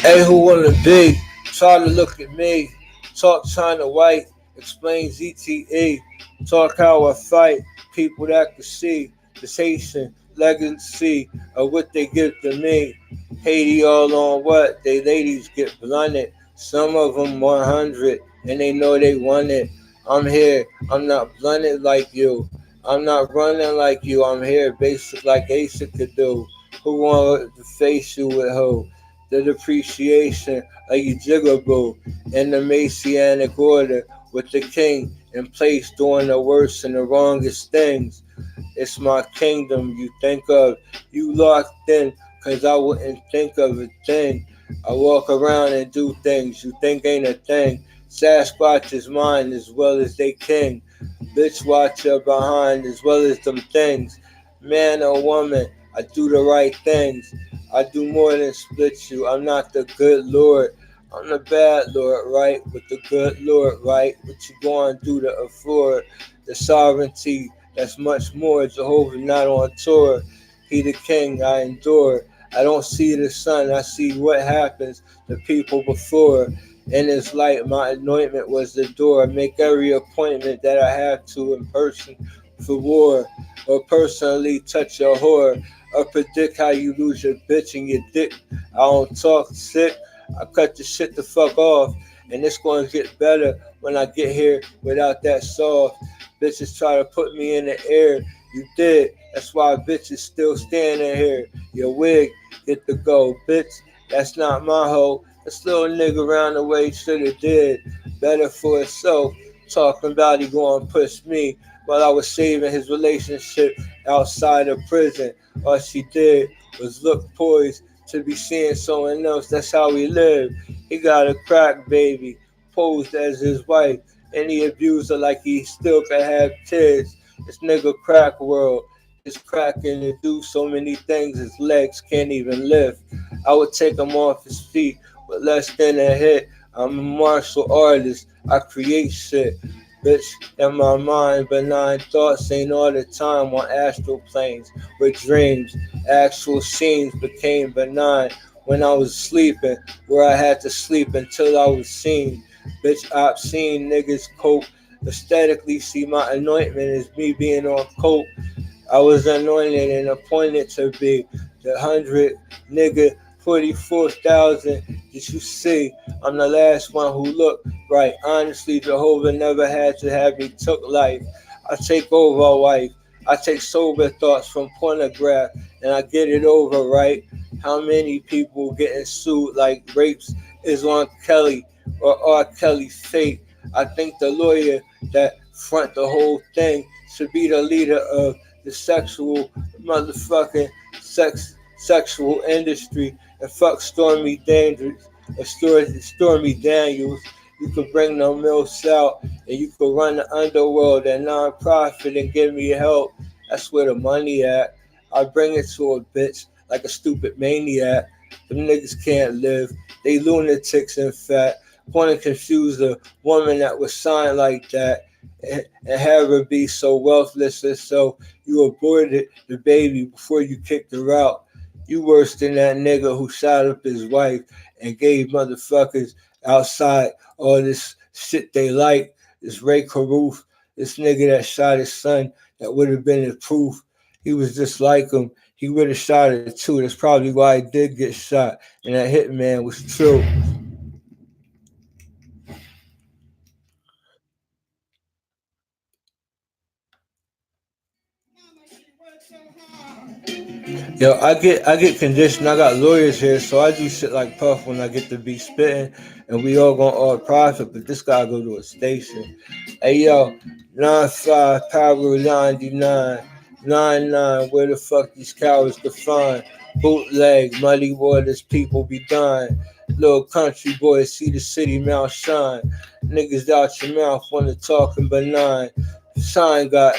Hey, who wanna be? Try to look at me. Talk China White. Explain ZTE. Talk how I fight. People that can see the Haitian legacy of what they give to me. Haiti all on what? They ladies get blunted. Some of them 100 and they know they want it. I'm here. I'm not blunted like you. I'm not running like you. I'm here basic like Asa could do. Who want to face you with who? The depreciation of your jigaboo in the Messianic order with the king in place doing the worst and the wrongest things. It's my kingdom you think of. You locked in because I wouldn't think of a thing. I walk around and do things you think ain't a thing. Sasquatch is mine as well as they king. Bitch watch your behind as well as them things. Man or woman, I do the right things. I do more than split you. I'm not the good Lord. I'm the bad Lord, right? With the good Lord, right? What you going to do to afford the sovereignty that's much more. Jehovah not on tour. He the king, I endure. I don't see the sun, I see what happens to people before. In his light, my anointment was the door. Make every appointment that I have to in person for war, or personally touch your whore, or predict how you lose your bitch and your dick. I don't talk sick, I cut the shit the fuck off, and it's gonna get better when I get here without that soft. Bitches try to put me in the air, you did. That's why bitches still standing here. Your wig get to go, bitch. That's not my hoe. This little nigga around the way shoulda did better for himself. Talking about he gonna push me while I was saving his relationship outside of prison. All she did was look poised to be seeing someone else. That's how he lived. He got a crack baby, posed as his wife, and he abused her like he still could have kids. This nigga crack world is cracking to do so many things his legs can't even lift. I would take him off his feet with less than a hit. I'm a martial artist. I create shit. Bitch, in my mind, benign thoughts ain't all the time on astral planes with dreams. Actual scenes became benign when I was sleeping, where I had to sleep until I was seen. Bitch, I've seen niggas cope aesthetically. See, my anointment is me being on coke. I was anointed and appointed to be the 100 nigga 44,000 that you see. I'm the last one who looked right. Honestly, Jehovah never had to have me took life. I take over a wife. I take sober thoughts from pornograph and I get it over right. How many people getting sued like rapes is on Kelly or R. Kelly's fate? I think the lawyer that front the whole thing should be the leader of the sexual motherfucking sexual industry and fuck Stormy Daniels or Stormy Daniels. You could bring the milfs out and you could run the underworld and non-profit and give me help. That's where the money at. I bring it to a bitch like a stupid maniac. Them niggas can't live. They lunatics in fact. Want to confuse a woman that was signed like that and have her be so wealthless and so you aborted the baby before you kicked her out. You worse than that nigga who shot up his wife and gave motherfuckers outside all this shit they like. This Ray Caruth, this nigga that shot his son, that would have been the proof. He was just like him. He would have shot it too. That's probably why he did get shot. And that hitman was true. Yo, I get conditioned. I got lawyers here, so I do shit like Puff when I get to be spitting, and we all gonna all profit. But this guy go to a station. Hey yo, 9-5 power 99, 9-9. Where the fuck these cowards can find? Bootleg, muddy waters, people be dying. Little country boys see the city mouth shine. Niggas out your mouth wanna talking benign. Sign got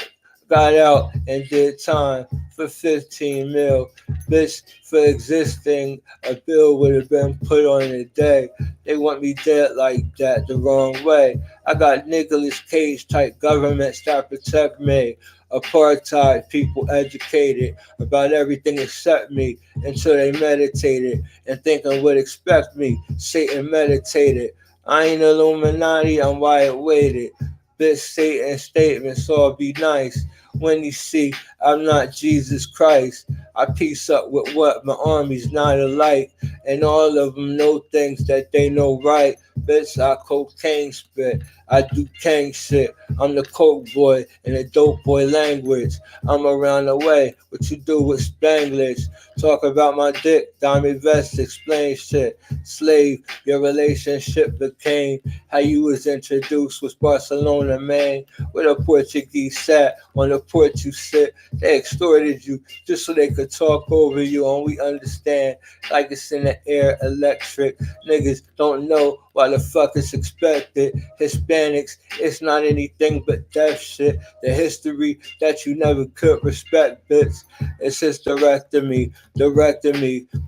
out and did time for 15 mil. Bitch, for existing, a bill would have been put on a day. They want me dead like that the wrong way. I got Nicolas Cage type governments that protect me. Apartheid people educated about everything except me until they meditated and thinking would expect me. Satan meditated. I ain't Illuminati, I'm wide weighted. Bitch Satan statements, so I'll be nice. When you see I'm not Jesus Christ, I piece up with what my army's not alike, and all of them know things that they know right. Bitch, I cocaine spit, I do gang shit. I'm the coke boy in the dope boy language. I'm around the way. What you do with Spanglish? Talk about my dick, diamond vest, explain shit. Slave, your relationship became how you was introduced was Barcelona, man. Where the Portuguese sat on the porch you sit. They extorted you just so they could talk over you, and we understand like it's in the air, electric. Niggas don't know why the fuck it's expected. Hispanics, it's not anything but death shit. The history that you never could respect, bitch. It's just directing me,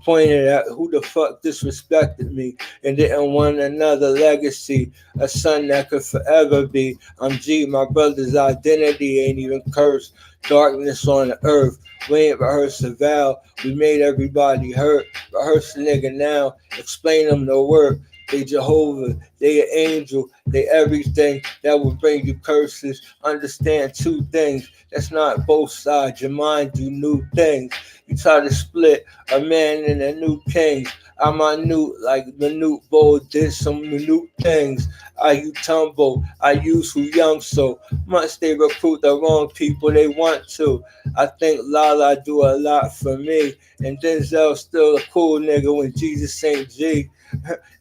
pointed at who the fuck disrespected me and didn't want another legacy, a son that could forever be. I'm G, my brother's identity ain't even cursed. Darkness on the earth. We ain't rehearsed a vow. We made everybody hurt. Rehearse a nigga now. Explain them the work. They Jehovah, they an angel, they everything that will bring you curses. Understand two things. That's not both sides. Your mind do new things. You try to split a man and a new king. I'm minute like minute bowl did some minute things. You tumble, I use who young so much they recruit the wrong people they want to. I think Lala do a lot for me, and Denzel still a cool nigga when Jesus ain't G.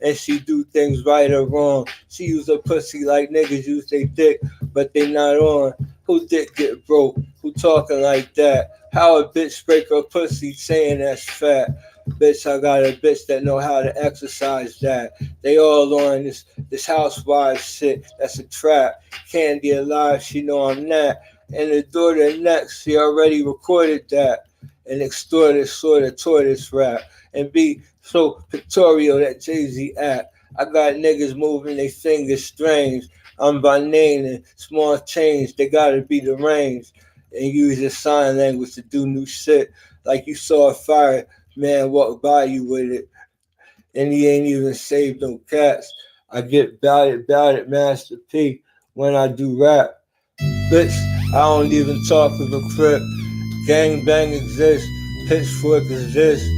And she do things right or wrong. She use her pussy like niggas use their dick, but they not on. Who dick get broke? Who talking like that? How a bitch break her pussy saying that's fat? Bitch, I got a bitch that know how to exercise that. They all on this housewives shit. That's a trap. Candy alive, she know I'm that. And the daughter next, she already recorded that. And extorted sort of tortoise rap. And be so pictorial that Jay-Z act. I got niggas moving their fingers strange. I'm by name and small change. They gotta be deranged and use your sign language to do new shit. Like you saw a fire man walk by you with it, and he ain't even saved no cats. I get bout it, Master P when I do rap. Bitch, I don't even talk with a crip. Gang bang exists, pitchfork exists.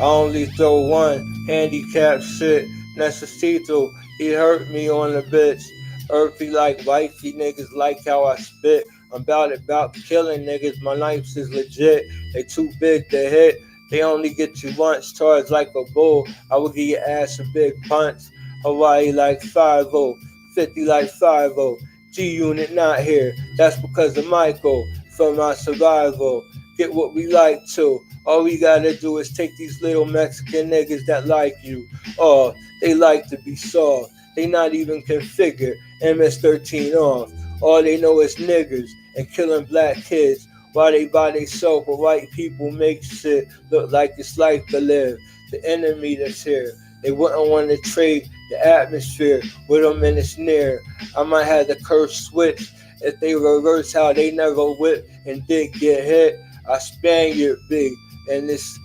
I only throw one handicap shit. Necesito, he hurt me on the bitch. Earthy like wifey niggas like how I spit. I'm about killing niggas. My knives is legit. They too big to hit. They only get you once. Charged like a bull. I will give your ass a big punch. Hawaii like 5-0. 50 like 5-0. G-Unit not here. That's because of Michael. For my survival. Get what we like to. All we gotta do is take these little Mexican niggas that like you. Oh, they like to be soft. They not even configured. MS-13 off. All they know is niggers and killing black kids while they buy they soap, but white people make shit look like it's life to live. The enemy that's here, they wouldn't want to trade the atmosphere with them in it's near. I might have the curse switch if they reverse how they never whip and did get hit. I Spaniard big in this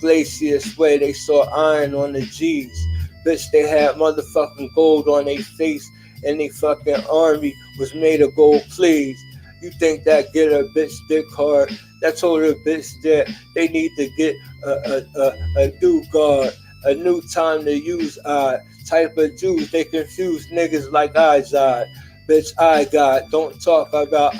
glacious way. They saw iron on the G's. Bitch, they had motherfucking gold on their face, and they fucking army was made of gold, please. You think that get a bitch dick hard? That told a bitch that they need to get a new guard, a new time to use type of Jews. They confuse niggas like Izod. Bitch, I got. Don't talk about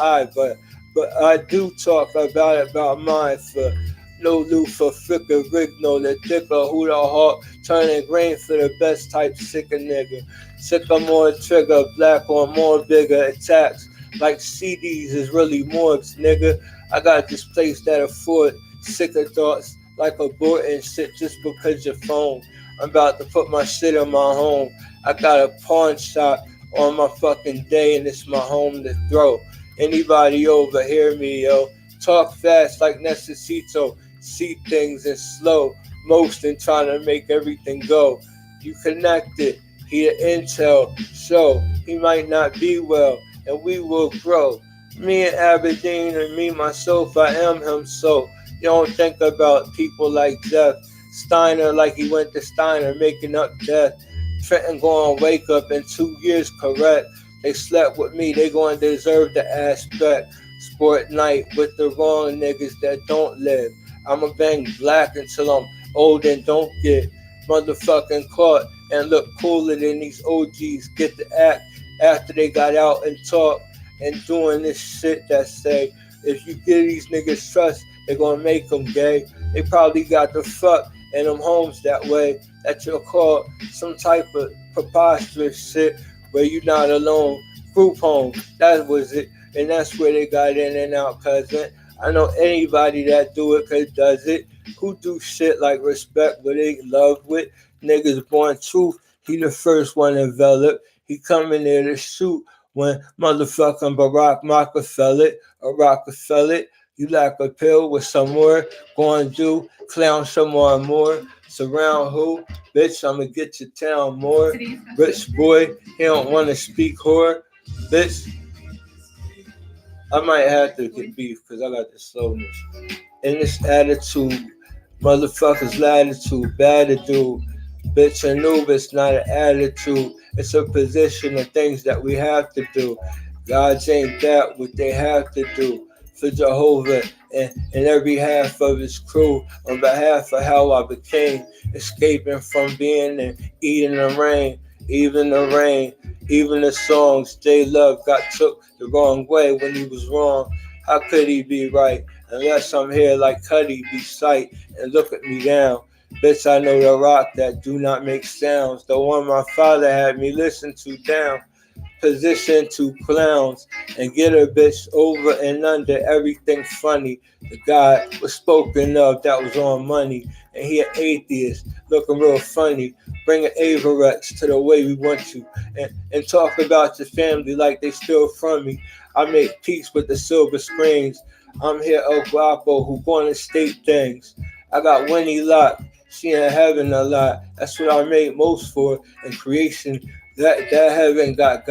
but I do talk about mine for no Lufa, Fricka, Rigno, the thicker, who the hawk, turning grain for the best type, sicker nigga. Sicker more trigger, black on more bigger attacks. Like CDs is really morgues, nigga. I got this place that afford sicker thoughts like aborting shit just because your phone. I'm about to put my shit in my home. I got a pawn shop on my fucking day and it's my home to throw. Anybody over, hear me, yo. Talk fast like Necesito. See things in slow motion, trying to make everything go. You connected. He the intel, so he might not be well, and we will grow. Me and Aberdeen and me myself, I am him. So you don't think about people like Jeff Steiner, like he went to Steiner, making up death. Trenton gonna wake up in 2 years, correct? They slept with me, they gonna deserve the aspect. Sport night with the wrong niggas that don't live. I'ma bang black until I'm old and don't get motherfucking caught and look cooler than these OGs get to act after they got out and talk and doing this shit that say if you give these niggas trust, they're gonna make them gay. They probably got the fuck in them homes that way that you'll call some type of preposterous shit where you're not alone. Group home, that was it. And that's where they got in and out, cousin. I know anybody that do it cause does it. Who do shit like respect what they love with. Niggas born truth, he the first one enveloped. He coming there to shoot when motherfucking Barack Rockefeller, you lack a pill with some more, going to do, clown some more and more, surround who? Bitch, I'ma get your town more. Rich boy, he don't want to speak whore. Bitch, I might have to get beef because I got the slowness. In this attitude, motherfuckers latitude, bad to do. Bitch, Anubis, not an attitude. It's a position of things that we have to do. God's ain't that what they have to do for Jehovah and every half of his crew on behalf of how I became, escaping from being and eating the rain, even the songs J Love got took the wrong way when he was wrong. How could he be right unless I'm here like Cuddy be sight and look at me down? Bitch, I know the rock that do not make sounds, the one my father had me listen to down. Position to clowns and get a bitch over and under everything funny. The guy was spoken of that was on money, and he an atheist looking real funny. Bringing Avarex to the way we want to, and talk about your family like they still from me. I make peace with the silver screens. I'm here El Guapo who gonna state things. I got Winnie Locke, she in heaven a lot. That's what I made most for in creation. That heaven got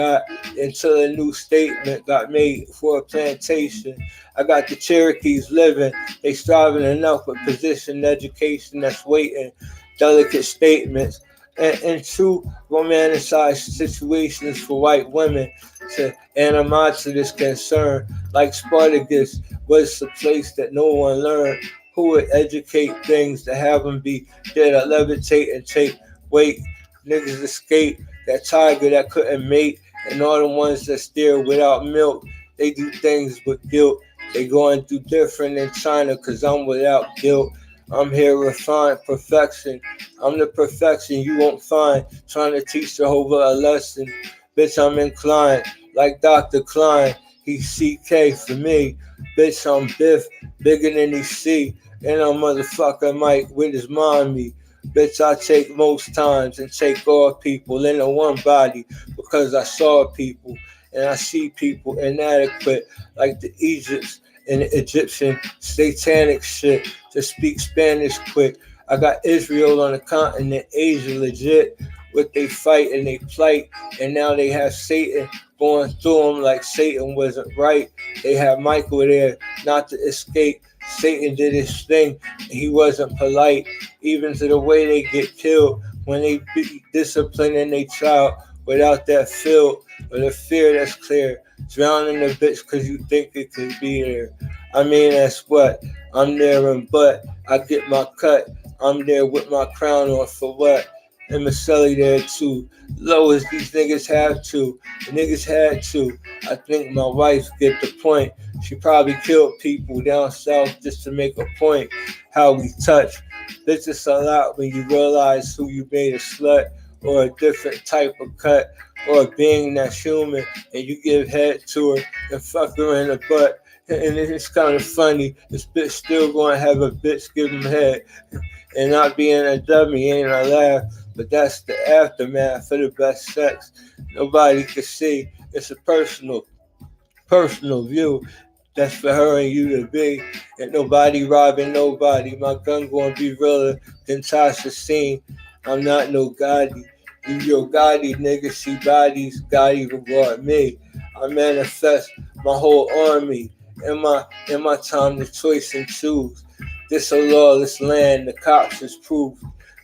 until a new statement got made for a plantation. I got the Cherokees living, they striving enough with position, education that's waiting, delicate statements, and true romanticized situations for white women to animosity's concern. Like Spartacus was the place that no one learned. Who would educate things to have them be there to levitate and take weight? Niggas escape that tiger that couldn't mate, and all the ones that steer without milk. They do things with guilt. They going through different in China cause I'm without guilt. I'm here refined perfection. I'm the perfection you won't find. Trying to teach Jehovah a lesson. Bitch, I'm inclined like Dr. Klein. He's CK for me. Bitch, I'm Biff, bigger than he see. And I'm motherfucker Mike with his mommy. Bitch, I take most times and take all people into one body because I saw people and I see people inadequate like the Egypts and the Egyptian satanic shit to speak Spanish quick. I got Israel on the continent, Asia legit with they fight and they plight, and now they have Satan going through them like Satan wasn't right. They have Michael there not to escape. Satan did his thing, and he wasn't polite, even to the way they get killed when they be disciplining their child without that feel or the fear that's clear. Drowning the bitch because you think it could be there. I mean, that's what I'm there, and but I get my cut. I'm there with my crown on for what? And Maselli there too. Low as these niggas have to. The niggas had to. I think my wife get the point. She probably killed people down south just to make a point. How we touch. This is a lot when you realize who you made a slut or a different type of cut or a being that's human and you give head to her and fuck her in the butt. And it's kind of funny. This bitch still going to have a bitch give him head and not being a dummy ain't a laugh. But that's the aftermath for the best sex. Nobody can see. It's a personal view. That's for her and you to be. And nobody robbing nobody. My gun gonna be realer than Tasha Scene. I'm not no Gotti. You your Gotti, nigga. See bodies. Gotti regard me. I manifest my whole army in my time to choice and choose. This a lawless land, the cops is proof.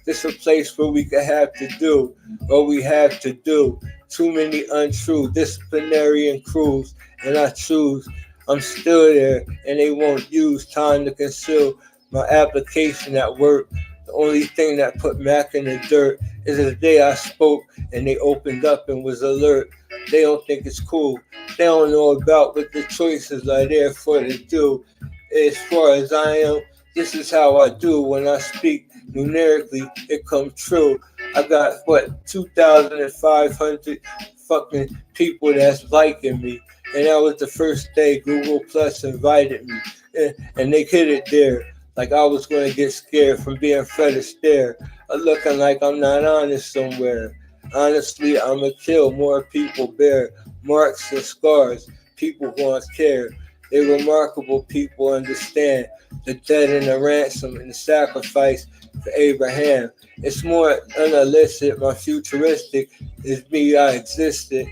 This a place where we could have to do what we have to do. Too many untrue disciplinary crews, and I choose. I'm still there, and they won't use time to conceal my application at work. The only thing that put Mac in the dirt is the day I spoke and they opened up and was alert. They don't think it's cool. They don't know about what the choices are there for to do. As far as I am, this is how I do when I speak. Numerically, it comes true. I got 2,500 fucking people that's liking me, and that was the first day Google Plus invited me, and they hit it there. Like I was gonna get scared from being fed a stare, looking like I'm not honest somewhere. Honestly, I'ma kill more people bear marks and scars. People gonna care. They remarkable people understand the debt and the ransom and the sacrifice for Abraham. It's more unillicit, my futuristic is me I existed.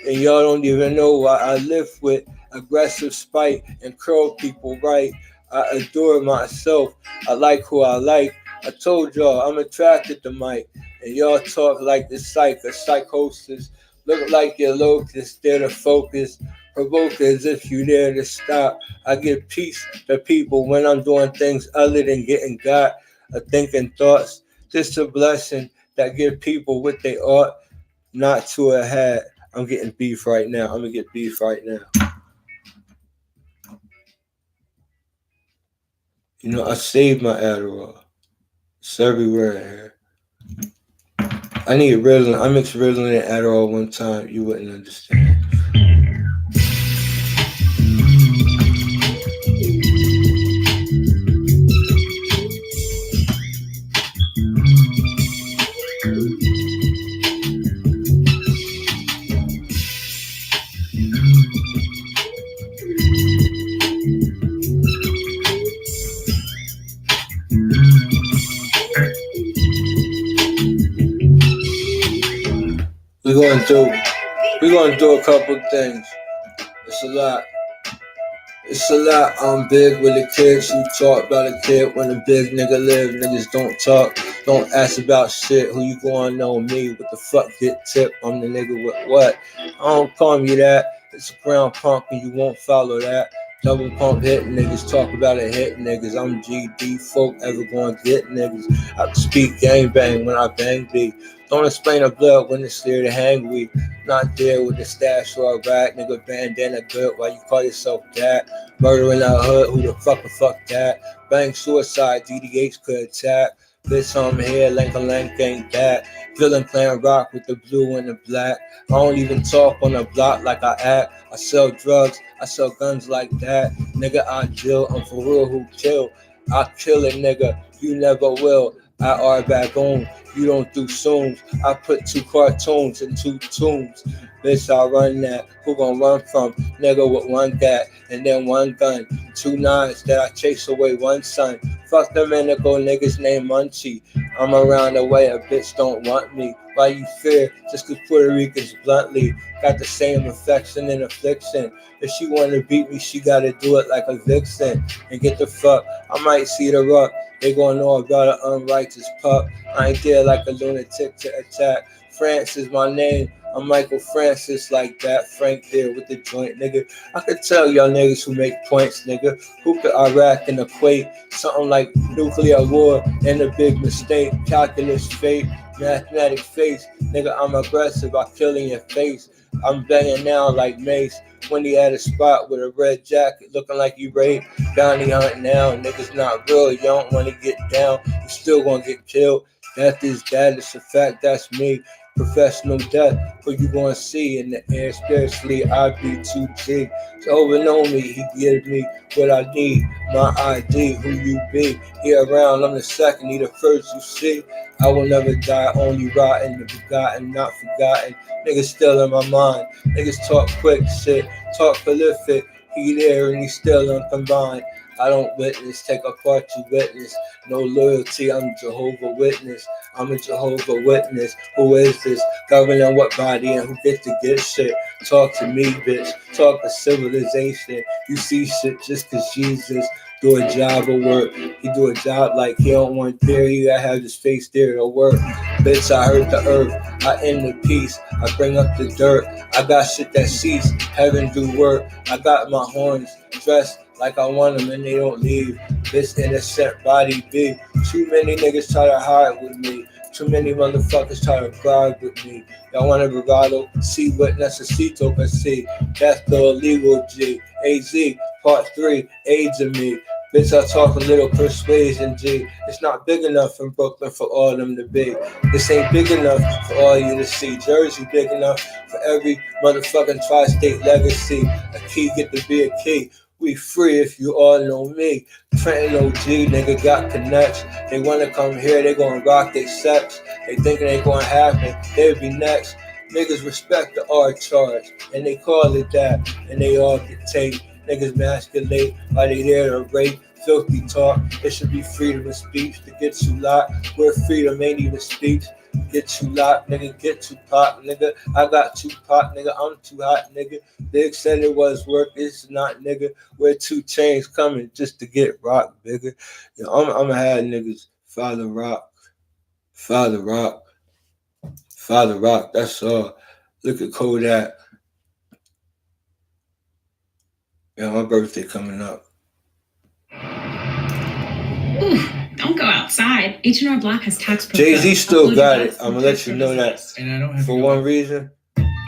And y'all don't even know why I live with aggressive spite and curl people right. I adore myself. I like who I like. I told y'all I'm attracted to Mike. And y'all talk like the psychosis. Look like you're locust, there to focus. Provoke as if you there to stop. I give peace to people when I'm doing things other than getting got or thinking thoughts. Just a blessing that give people what they ought not to have had. I'm getting beef right now. I'm gonna get beef right now. You know, I saved my Adderall. It's everywhere in here. I need Ritalin. I mixed Ritalin and Adderall one time. You wouldn't understand. We're gonna do a couple things. It's a lot. I'm big with the kids who talk about a kid when a big nigga live. Niggas don't talk, don't ask about shit. Who you gonna know me? What the fuck get tipped? I'm the nigga with what? I don't call me that. It's a ground punk and you won't follow that. Double pump hit niggas, talk about it hit niggas. I'm GD, folk ever gonna get niggas. I can speak gang bang when I bang B. Don't explain the blood when it's there to hang we. Not there with the stash or a rack, nigga bandana good. Why you call yourself that? Murder in the hood, who the fuck that? Bang suicide, DDH could attack. Bitch on here, Lank ain't that. Villain playing rock with the blue and the black. I don't even talk on the block like I act. I sell drugs, I sell guns like that. Nigga, I deal, I'm for real who kill. I kill a nigga, you never will. I are back on, you don't do zooms. I put 2 cartoons in 2 tombs. Bitch, I run that. Who gon' run from? Nigga with 1 gat and then 1 gun. 2 9s that I chase away 1 son. Fuck them indigo niggas named Munchie. I'm around the way a bitch don't want me. Why you fear? Just cause Puerto Ricans bluntly got the same affection and affliction. If she wanna beat me, she gotta do it like a vixen. And get the fuck, I might see the rock. They gonna know about an unrighteous pup. I ain't there like a lunatic to attack. France is my name. I'm Michael Francis like that. Frank there with the joint, nigga. I could tell y'all niggas who make points, nigga. Who could Iraq and equate something like nuclear war and a big mistake? Calculus fate, mathematic face. Nigga, I'm aggressive. I kill in your face. I'm banging now like Mace. When he had a spot with a red jacket looking like you raped. Bounty hunting now. Niggas not real. You don't want to get down. You still gonna get killed. Death is that. It's a fact. That's me. Professional death, who you gonna see in the air spiritually. I be 2G. Jehovah know me, he give me what I need. My ID, who you be. Here around, I'm the second, he the first you see. I will never die, only rotten, the begotten, not forgotten. Niggas still in my mind. Niggas talk quick shit, talk prolific. He there and he still uncombined. I don't witness, take apart to witness. No loyalty, I'm Jehovah Witness. I'm a Jehovah Witness. Who is this? Governing what body and who gets to get shit? Talk to me, bitch. Talk to civilization. You see shit just cause Jesus do a job of work. He do a job like he don't want there. He gotta have his face there to work. Bitch, I hurt the earth. I end the peace. I bring up the dirt. I got shit that cease. Heaven do work. I got my horns dressed like I want them and they don't leave. This innocent body big. Too many niggas try to hide with me. Too many motherfuckers try to bribe with me. Y'all want a bravado? See what necesito can see. That's the illegal G. AZ, part 3, AIDS of me. Bitch, I talk a little persuasion, G. It's not big enough in Brooklyn for all them to be. This ain't big enough for all you to see. Jersey big enough for every motherfucking tri-state legacy. A key get to be a key. We free if you all know me. Trenton OG, nigga got connects. They wanna come here, they gonna rock they sex. They thinking they gonna happen, they'll be next. Niggas respect the art charge, and they call it that, and they all get taken. Niggas masculate, are they there to rape? Filthy talk, it should be freedom of speech to get you locked. Where freedom ain't even speech. Get you locked, nigga, get Tupac, nigga. I got Tupac, nigga, I'm too hot, nigga. Big said it was work, it's not, nigga. Where 2 Chainz coming just to get rock, nigga. Yo, I'm have niggas Father Rock, Father Rock, Father Rock, that's all. Look at Kodak. Yeah, my birthday coming up. Ooh, don't go outside. H&R Block has tax pro. Jay-Z still got it. I'm gonna let you know that. And I don't have for one reason.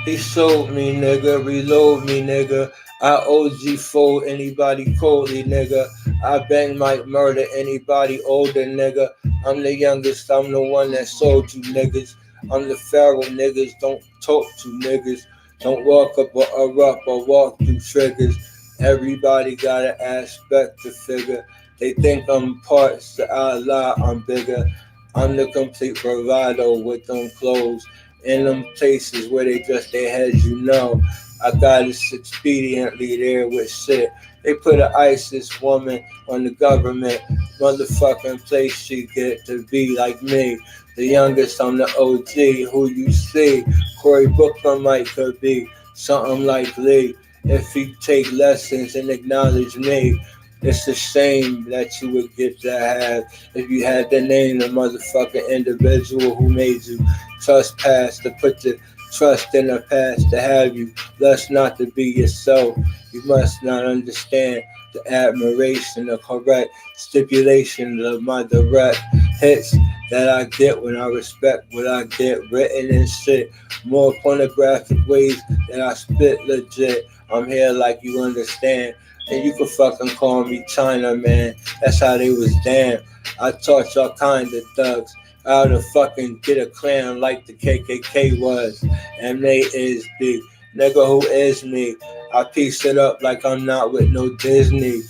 He sold me, nigga. Reload me, nigga. I OG fold anybody coldly, nigga. I bang might murder anybody older, nigga. I'm the youngest. I'm the one that sold you, niggas. I'm the pharaoh, niggas. Don't talk to niggas. Don't walk up or walk through triggers. Everybody got an aspect to figure. They think I'm parts to Allah, I'm bigger. I'm the complete bravado with them clothes. In them places where they dress their heads, you know. I got it expediently there with shit. They put an ISIS woman on the government motherfucking place she get to be like me. The youngest, I'm the OG, who you see. Cory Booker might could be something like Lee. If he take lessons and acknowledge me, it's a shame that you would get to have if you had to name the motherfucking individual who made you trespass, to put the trust in the past, to have you blessed not to be yourself. You must not understand the admiration, the correct stipulation of my direct hits that I get when I respect what I get written and shit. More pornographic ways that I spit legit. I'm here like you understand. And you can fucking call me China, man. That's how they was damn. I taught y'all kind of thugs how to fucking get a clan like the KKK was. And they is big. Nigga, who is me? I piece it up like I'm not with no Disney.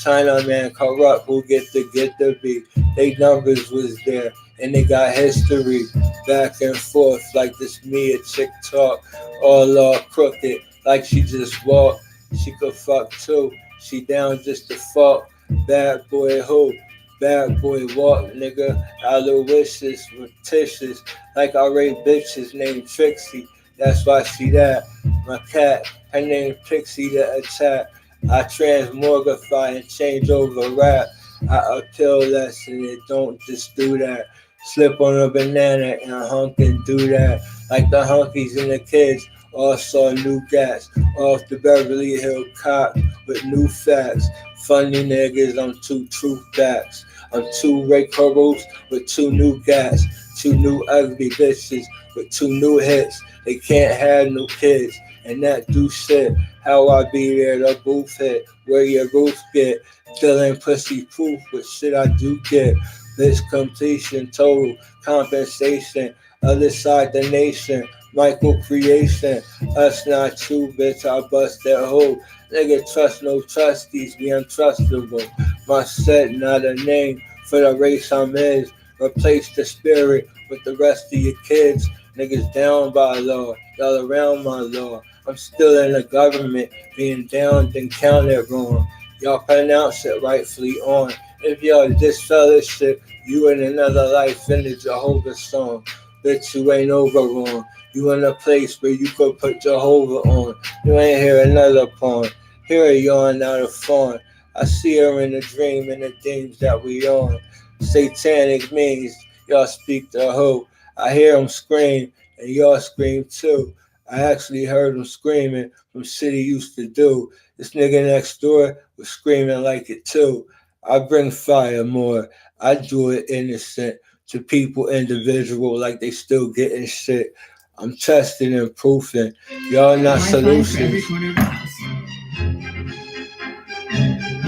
China, man, corrupt, who get to be. They numbers was there, and they got history. Back and forth like this me a chick talk. All crooked, like she just walked. She could fuck too. She down just to fuck. Bad boy who? Bad boy walk, nigga. Aloysius, fictitious. Like I rape bitches named Trixie. That's why she that. My cat, her name Pixie the attack. I transmogrify and change over rap. I appeal less and it don't just do that. Slip on a banana and hunk and do that. Like the hunkies and the kids. All saw new gas off the Beverly Hill cop with new facts. Funny niggas, I'm 2 truth backs. I'm 2 Ray Corals with 2 new gas. 2 new ugly bitches with 2 new hits. They can't have no kids and that do shit. How I be there, the booth hit. Where your roof get. Feeling pussy proof with shit I do get. This completion, total compensation. Other side the nation. Michael creation, us not you, bitch, I bust that hole. Nigga, trust no trusties, be untrustable. My set, not a name for the race I'm is. Replace the spirit with the rest of your kids. Niggas down by law, y'all around my law. I'm still in the government, being down and counted wrong. Y'all pronounce it rightfully on. If y'all disfellowship, you in another life in the Jehovah song. Bitch, you ain't over wrong. You in a place where you could put Jehovah on. You ain't hear another pawn. Hear a yarn out of fawn. I see her in a dream and the things that we on. Satanic means y'all speak the hoe. I hear them scream and y'all scream too. I actually heard them screaming from City Used to Do. This nigga next door was screaming like it too. I bring fire more. I do it innocent to people individual like they still getting shit. I'm testing and proofing. Y'all not solutions. Every corner of the house.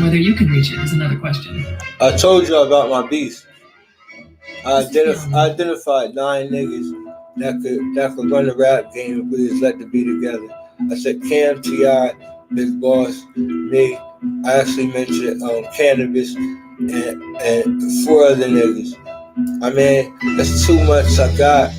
Whether you can reach it is another question. I told you about my beast. I identified 9 niggas that could run the rap game if we just let the beat together. I said Cam, T.I., Big Boss, me. I actually mentioned Cannabis and 4 other niggas. I mean, that's too much I got.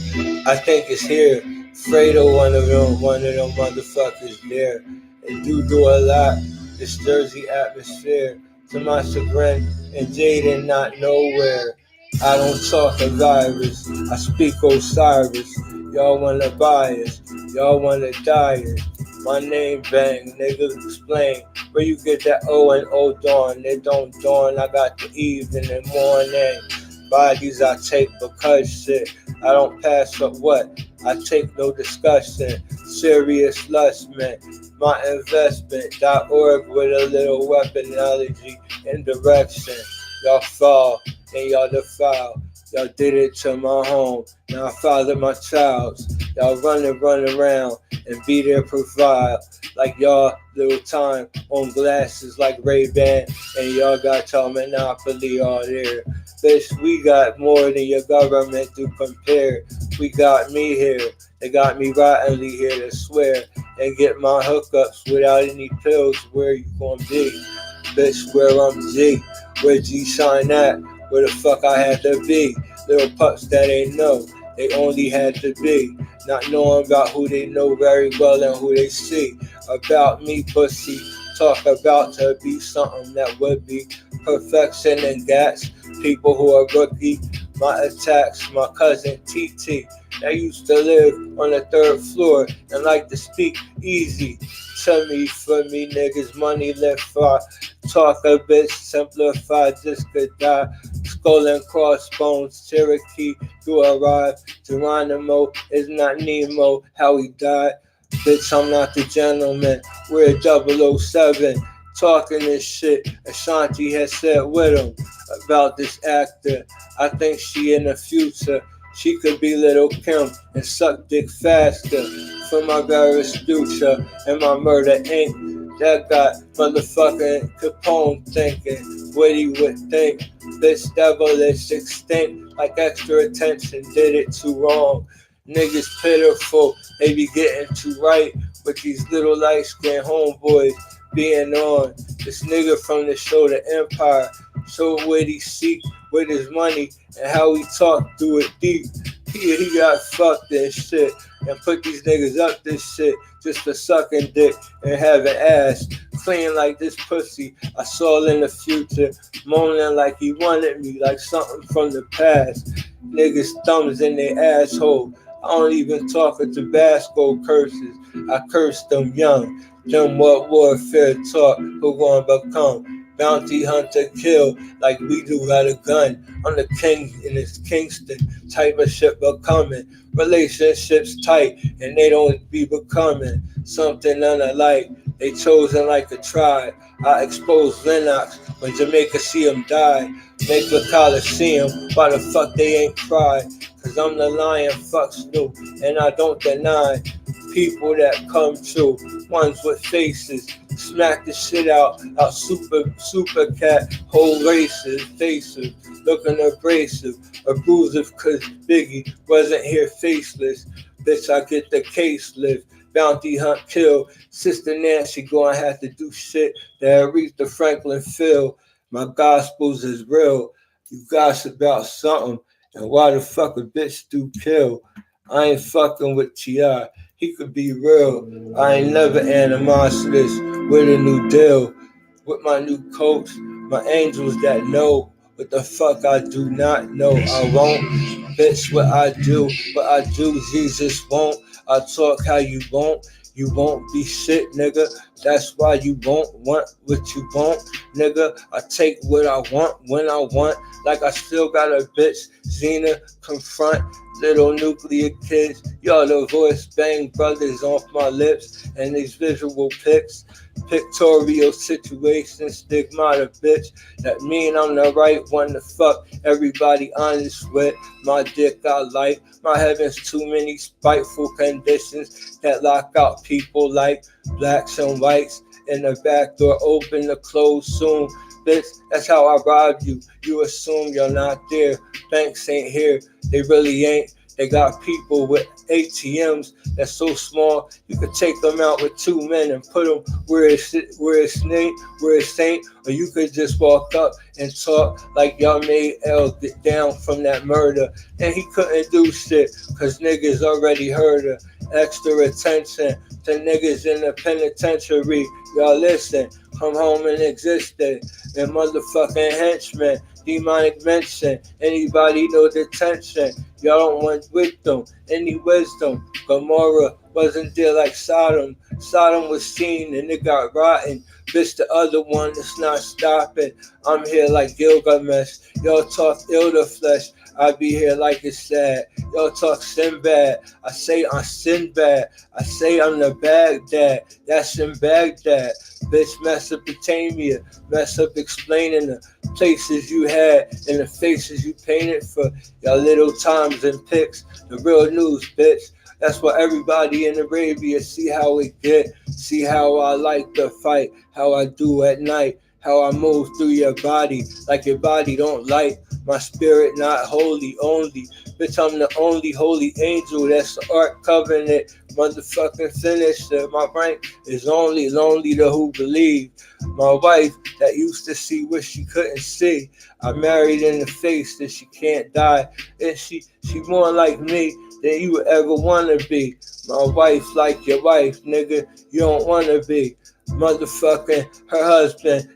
I think it's here. Fredo, one of them motherfuckers there. They do a lot. This Jersey atmosphere. To my chagrin, and Jaden not nowhere. I don't talk a virus. I speak Osiris. Y'all wanna buy us. Y'all wanna die us. My name bang, nigga explain. Where you get that O and O dawn? They don't dawn. I got the eve in the morning. Bodies I take because shit. I don't pass up what? I take no discussion. Serious lust, man. My investment.org with a little weaponology and direction. Y'all fall and y'all defile. Y'all did it to my home. Now I father my child. Y'all run around and be there provide. Like y'all little time on glasses like Ray-Ban. And y'all got y'all monopoly all there. Bitch, we got more than your government to compare. We got me here. They got me rottenly here to swear and get my hookups without any pills. Where you gonna be? Bitch, where I'm G. Where G Shine at? Where the fuck I had to be? Little pups that ain't know. They only had to be. Not knowing about who they know very well and who they see. About me, pussy. Talk about to be something that would be perfection and gats. People who are rookie. My attacks, my cousin TT. That used to live on the 3rd floor and like to speak easy. To me, for me, niggas, money left far. Talk a bit simplified, just could die. Skull and crossbones, Cherokee, you arrive. Geronimo is not Nemo, how he died. Bitch, I'm not the gentleman. We're 007. Talking this shit, Ashanti has said with him about this actor. I think she in the future. She could be Little Kim and suck dick faster. For my various future and my murder ain't that got motherfucking Capone thinking what he would think. This devilish extinct like extra attention did it too wrong. Niggas pitiful, they be getting too right with these little light skinned homeboys being on. This nigga from the show The Empire, show what he seek with his money and how he talk through it deep. He got fucked and shit and put these niggas up this shit just for sucking dick and having ass. Clean like this pussy I saw in the future, moaning like he wanted me like something from the past. Niggas thumbs in their asshole. I don't even talk of Tabasco curses. I curse them young. Them what warfare taught who gonna become. Bounty hunter kill like we do got a gun. I'm the king in this Kingston type of shit becoming. Relationships tight and they don't be becoming something unlike. They chosen like a tribe. I expose Lennox when Jamaica see him die. Make the Coliseum, why the fuck they ain't cry? Cause I'm the lion, fuck Snoop, and I don't deny people that come true. Ones with faces, smack the shit out super cat, whole races, faces, looking abrasive, abusive cause Biggie wasn't here faceless. Bitch, I get the case lift. Bounty hunt kill. Sister Nancy gonna have to do shit that Aretha Franklin feel. My gospels is real. You gossip about something. And why the fuck a bitch do kill? I ain't fucking with T.I. He could be real. I ain't never animosities with a new deal. with my new coach, my angels that know what the fuck I do not know. I won't bitch what I do, Jesus won't. I talk how you won't be shit, nigga. That's why you won't want what you want, nigga. I take what I want when I want, like I still got a bitch. Xena, confront little nuclear kids. Y'all the voice bang brothers off my lips, and these visual pics. Pictorial situations, stigmata, bitch. That mean I'm the right one to fuck everybody honest with. My dick I like. My heavens too many spiteful conditions that lock out people like blacks and whites. In the back door open to close soon. Bitch, that's how I rob you. You assume you're not there. Banks ain't here. They really ain't. They got people with ATMs that's so small you could take them out with 2 men and put them where it's ain't, or you could just walk up and talk like y'all made L get down from that murder, and he couldn't do shit cause niggas already heard her. Extra attention to niggas in the penitentiary. Y'all listen, come home and existed. And motherfucking henchmen, demonic mention. Anybody know detention? Y'all don't want wisdom, any wisdom. Gomorrah wasn't there like Sodom. Sodom was seen and it got rotten. Bitch, the other one that's not stopping. I'm here like Gilgamesh. Y'all talk ill to flesh. I be here like it's sad. Y'all talk Sinbad. I say I'm Sinbad. I say I'm the Baghdad. That's in Baghdad. Bitch, Mesopotamia. Mess up explaining the places you had and the faces you painted for y'all little times and pics. The real news, bitch. That's why everybody in Arabia see how it get. See how I like to fight. How I do at night. How I move through your body like your body don't like. My spirit not holy only. Bitch, I'm the only holy angel. That's the Ark Covenant. Motherfucking finisher. My rank is only lonely to who believe. My wife that used to see what she couldn't see. I married in the face that she can't die. And she more like me than you would ever want to be. My wife like your wife, nigga. You don't want to be. Motherfucking her husband,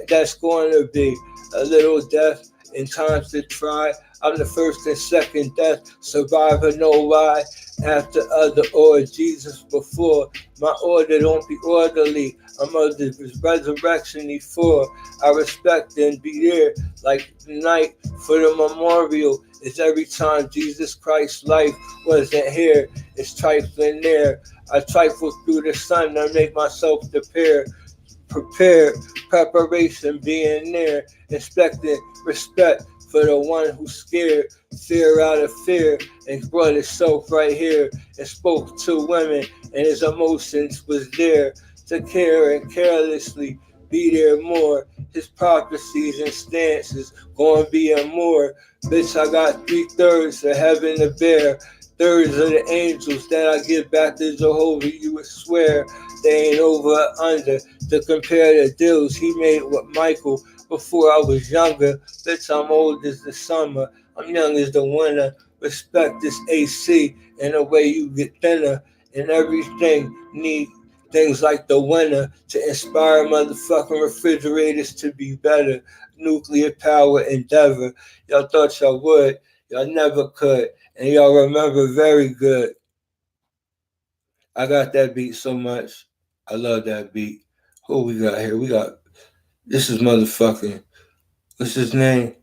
that's going to be a little death in times to try. I'm the first and second death survivor, know why? After other or Jesus before. My order don't be orderly. I'm of the resurrection before. I respect and be there like the night for the memorial. It's every time Jesus Christ's life wasn't here. It's trifling there. I trifle through the sun to make myself prepare, preparation being there, expecting respect for the one who's scared, fear out of fear, and brought himself right here and spoke to women, and his emotions was there to care and carelessly be there more. His prophecies and stances gonna be a more. Bitch, I got 3/3 of heaven to bear. Thirds of the angels that I give back to Jehovah, you would swear they ain't over or under to compare the deals he made with Michael before I was younger. Bitch, I'm old as the summer, I'm young as the winter. Respect this AC and the way you get thinner, and everything need things like the winter to inspire motherfucking refrigerators to be better. Nuclear power endeavor. Y'all thought y'all would, y'all never could. And y'all remember very good. I got that beat so much. I love that beat. Who we got here? We got, this is motherfucking, what's his name?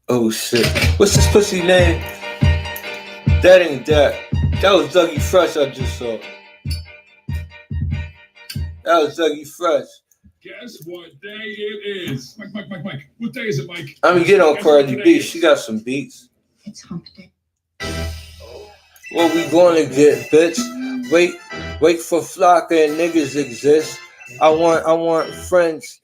Oh shit. What's this pussy name? That ain't that. That was Dougie Fresh I just saw. That was Dougie Fresh. Guess what day it is? Mike. What day is it, Mike? I'm gonna get on Cardi B. She got some beats. It's hump day. What we gonna get, bitch? Wait for Flocka and niggas exist. I want friends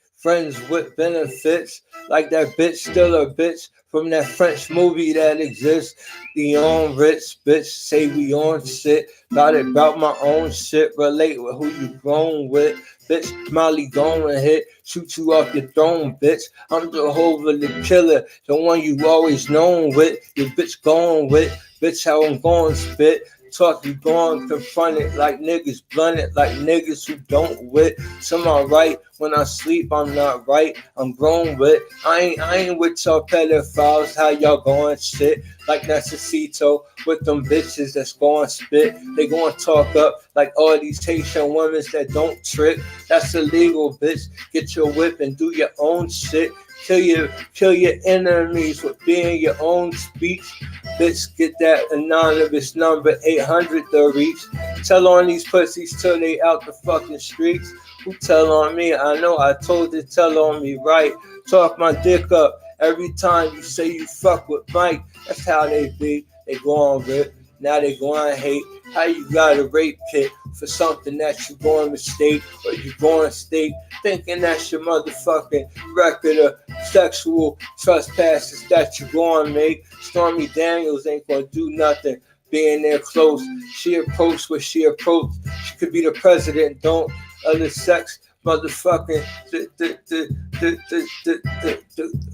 with benefits. Like that bitch still a bitch from that French movie that exists. The on rich bitch say we on shit. About my own shit. Relate with who you grown with. Bitch, Molly gonna hit, shoot you off your throne, bitch. I'm Jehovah the killer, the one you always known with. Your bitch gone with, bitch, how I'm going spit. talk, you gone confronted like niggas, blunted like niggas who don't wit. Some are right when I sleep, I'm not right. I'm grown with. I ain't with y'all pedophiles. How y'all going shit like Necesito with them bitches that's going spit. They going talk up like all these Haitian women that don't trick. That's illegal, bitch. Get your whip and do your own shit. Kill your enemies with being your own speech. Bitch, get that anonymous number 800 to reach. Tell on these pussies till they out the fucking streets. Who tell on me? I know I told you tell on me right. Talk my dick up every time you say you fuck with Mike. That's how they be. They go on rip. Now they go on hate. How you got a rape kit for something that you going mistake or you going state, thinking that's your motherfucking record of sexual trespasses that you going make. Stormy Daniels ain't gonna do nothing. Being there close, she approached what she approached. She could be the president. Don't other sex motherfucking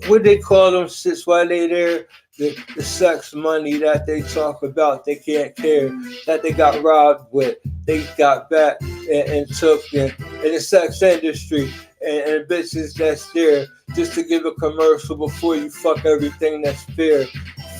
what they call them shits while they there. The sex money that they talk about, they can't care that they got robbed with, they got back and took in the sex industry and bitches that's there just to give a commercial before you fuck everything that's fair.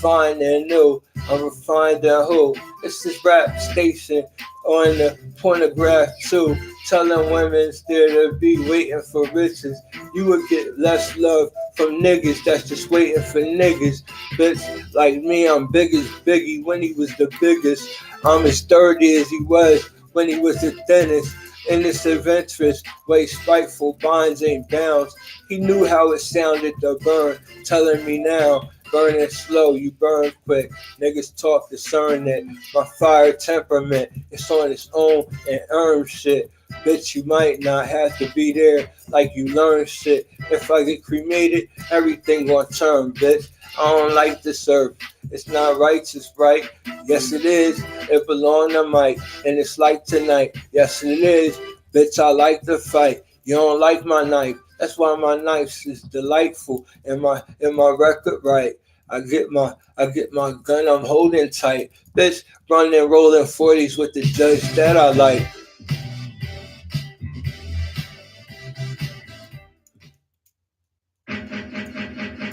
Fine and new, I'm refined and who. It's this rap station on the pornograph too, telling women there to be waiting for riches. You would get less love from niggas that's just waiting for niggas. Bitch, like me, I'm big as Biggie when he was the biggest. I'm as sturdy as he was when he was the thinnest. Innocent adventurous, way spiteful, binds ain't bounds. He knew how it sounded to burn, telling me now, burning slow, you burn quick. Niggas talk discernment, my fire temperament, it's on its own and earn shit. Bitch, you might not have to be there like you learn shit. If I get cremated, everything gonna turn, bitch. I don't like this earth. It's not righteous, right? Yes, it is. It belong to Mike, and it's like tonight. Yes, it is. Bitch, I like to fight. You don't like my knife. That's why my knife is delightful and my record right. I get my gun, I'm holding tight. Bitch, running, rolling 40s with the judge that I like.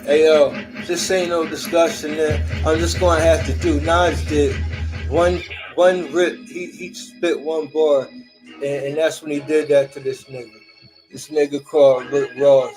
Hey yo, this ain't no discussion there. I'm just gonna have to do. Nas did one rip. He spit one bar, and that's when he did that to this nigga. This nigga called Rick Ross.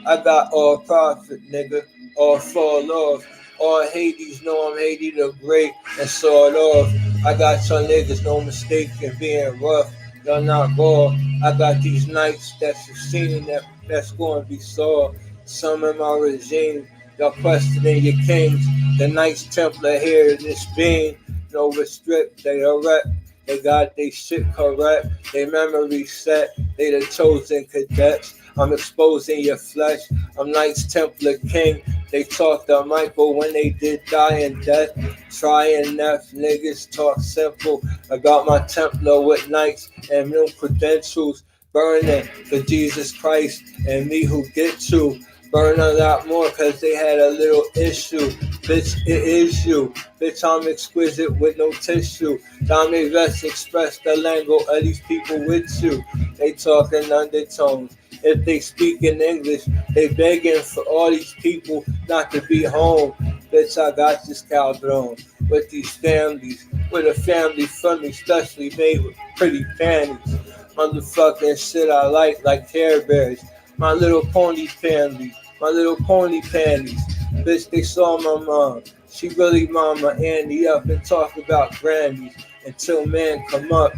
I got all profit, nigga. All fall off. All Hades know I'm Haiti the Great and sawed off. I got y'all niggas no mistake in being rough. Y'all not raw. I got these nights that you've seen that's going to be saw. Some in my regime, y'all questioning your kings. The Knights Templar here in this being, no restrict, they erect. They got they shit correct. They memory set. They the chosen cadets. I'm exposing your flesh. I'm Knights Templar King. They talked to Michael when they did die in death. Trying F niggas talk simple about my Templar with Knights and no credentials. Burning for Jesus Christ and me who get to. Burn a lot more cause they had a little issue. Bitch, it is you. Bitch, I'm exquisite with no tissue. Dominate Vest express the lingo of these people with you. They talking undertones. If they speak in English, they begging for all these people not to be home. Bitch, I got this Calderon with these families. With a family from me, especially made with pretty panties. Motherfucking shit I like Care Bears. My Little Pony family, my Little Pony panties. Bitch, they saw my mom. She really mama Andy up and talk about Grammys. Until men come up,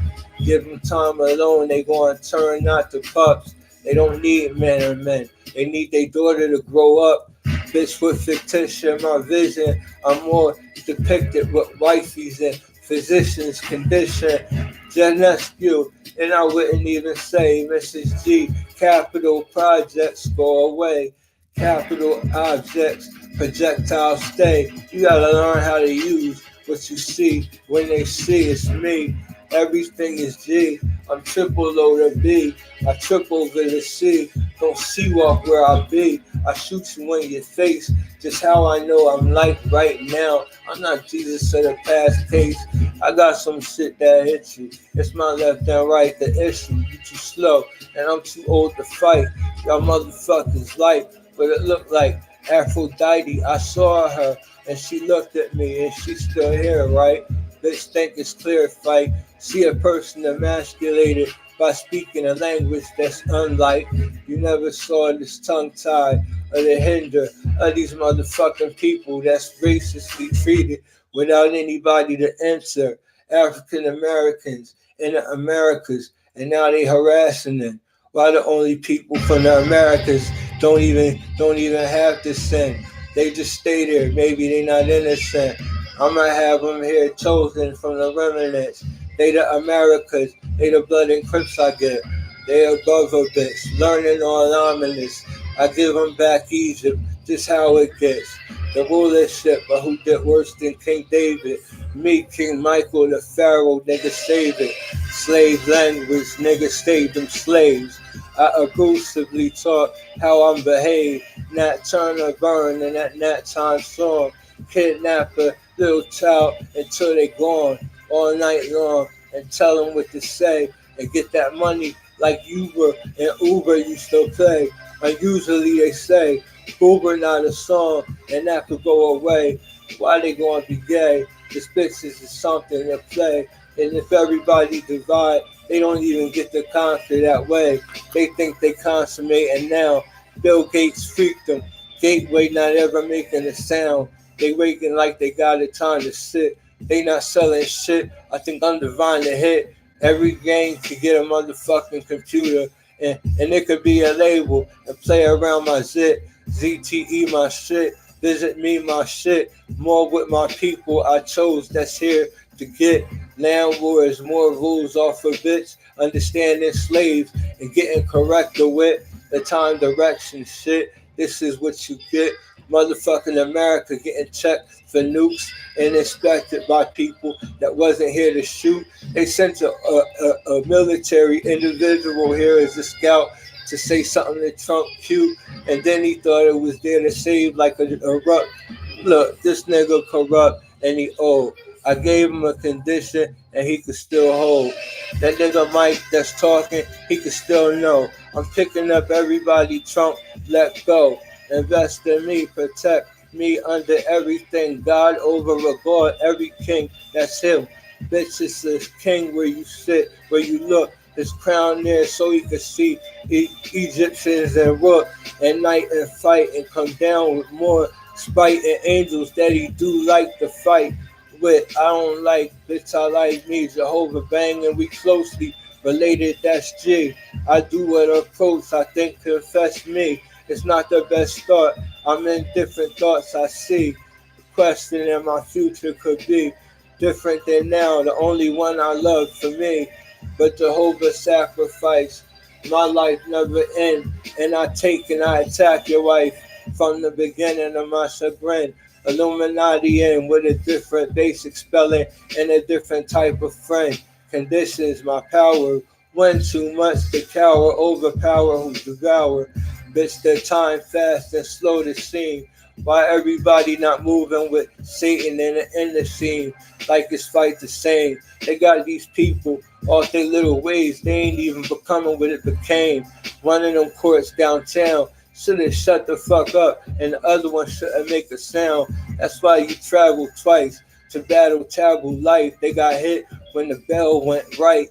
give them time alone, they gonna turn out to pups. They don't need men or men. They need their daughter to grow up. Bitch, with fictitious, my vision, I'm more depicted with wifeys and physicians' condition. Genescu, and I wouldn't even say Mrs. G. Capital projects go away. Capital objects, projectiles stay. You gotta learn how to use what you see. When they see it's me, everything is G. I'm triple low to B. I trip over the sea. Don't see walk where I be. I shoot you in your face. Just how I know I'm like right now. I'm not Jesus of the past case. I got some shit that hits you. It's my left and right, the issue. You too slow, and I'm too old to fight. Y'all motherfuckers like what it looked like. Aphrodite, I saw her, and she looked at me, and she's still here, right? Bitch think it's clear fight. See a person emasculated by speaking a language that's unlike. You never saw this tongue tie or the hinder of these motherfucking people that's racistly treated without anybody to answer. African Americans in the Americas, and now they harassing them. Why the only people from the Americas don't even have to sin? They just stay there. Maybe they not innocent. I'm gonna have them here chosen from the remnants. They the Americas. They the blood and Crips I get. They above a bitch. Learning all ominous. I give them back Egypt. Just how it gets. The rulership, but who did worse than King David? Me, King Michael, the Pharaoh, nigga save it. Slave language, nigga save them slaves. I aggressively taught how I'm behaved. Nat Turner burn in that Nat Time song. Kidnap a little child until they gone all night long and tell them what to say and get that money like Uber and Uber used to play. And usually they say Uber not a song and that could go away. Why they gonna be gay? This bitches is something to play. And if everybody divide, they don't even get to conquer that way. They think they consummate, and now Bill Gates freaked them. Gateway not ever making a sound. They waking like they got the time to sit. They not selling shit. I think I'm divine to hit. Every game to get a motherfucking computer. And it could be a label and play around my zit. ZTE my shit. Visit me my shit. More with my people I chose that's here to get. Land wars, more rules off of bitch. Understanding slaves and getting corrected with the time direction shit. This is what you get. Motherfucking America getting checked for nukes and inspected by people that wasn't here to shoot. They sent a military individual here as a scout to say something to Trump cute, and then he thought it was there to save like a look, this nigga corrupt and he old. I gave him a condition and he could still hold. That nigga Mike that's talking, he could still know. I'm picking up everybody Trump let go. Invest in me, protect me under everything. God over regard every king, that's him. Bitch, it's a king where you sit, where you look. His crown there so he could see Egyptians and rook and night and fight and come down with more spite and angels that he do like to fight with. I don't like, bitch, I like me. Jehovah bang and we closely related, that's G. I do what approach, I think confess me. It's not the best start. I'm in different thoughts I see. The question in my future could be different than now. The only one I love for me. But Jehovah sacrifice. My life never end. And I take and I attack your wife from the beginning of my chagrin. Illuminati in with a different basic spelling and a different type of friend. Conditions my power. When too much the cower overpower who devour. Bitch, the time fast and slow to sing. Why everybody not moving with Satan in the scene like it's fight the same? They got these people off their little ways. They ain't even becoming what it became. One of them courts downtown should have shut the fuck up, and the other one shouldn't make a sound. That's why you travel twice to battle terrible life. They got hit when the bell went right.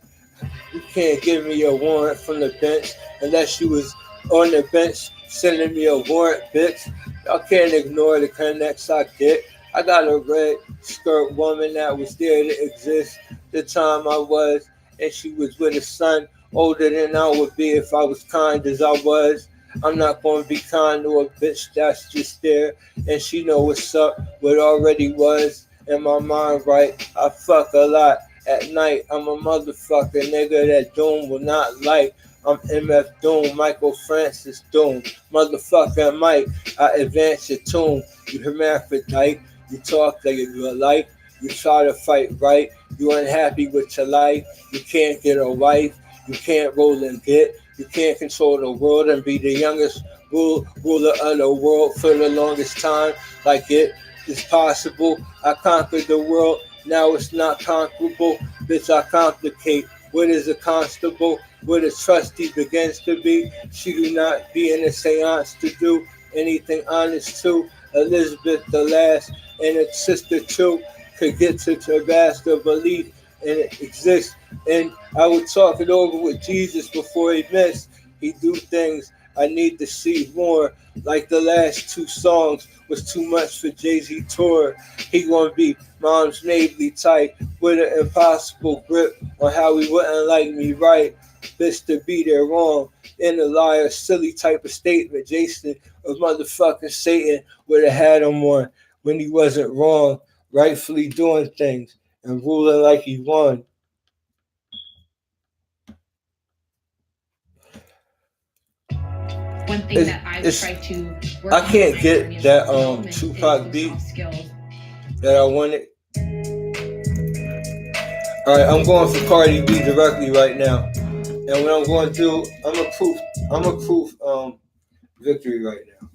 You can't give me a warrant from the bench unless you was on the bench sending me a warrant, bitch. Y'all can't ignore the connects I get. I got a red skirt woman that was there to exist the time I was, and she was with a son older than I would be if I was kind as I was. I'm not going to be kind to a bitch that's just there, and she know what's up, what already was in my mind, right? I fuck a lot at night. I'm a motherfucker nigga that Doom will not like. I'm MF Doom, Michael Francis Doom, motherfucker Mike. I advance your tune. You hermaphrodite. You talk like you like. You try to fight right. You unhappy with your life. You can't get a wife. You can't roll and get. You can't control the world and be the youngest ruler of the world for the longest time. Like it is possible. I conquered the world. Now it's not conquerable. Bitch, I complicate. What is a constable? What a trustee begins to be. She do not be in a seance to do anything honest to. Elizabeth the last and its sister too could get to vast of belief and it exists. And I would talk it over with Jesus before he missed. He do things I need to see more. Like the last two songs was too much for Jay-Z tour. He gonna be mom's navy tight with an impossible grip on how he wouldn't like me right. Bitch to be there wrong. In a liar, silly type of statement. Jason of motherfucking Satan would have had him on when he wasn't wrong, rightfully doing things and ruling like he won. One thing that I've tried to work I can't on get that Tupac beat that I wanted. Alright, I'm going for Cardi B directly right now. And what I'm going to do, I'm a proof victory right now.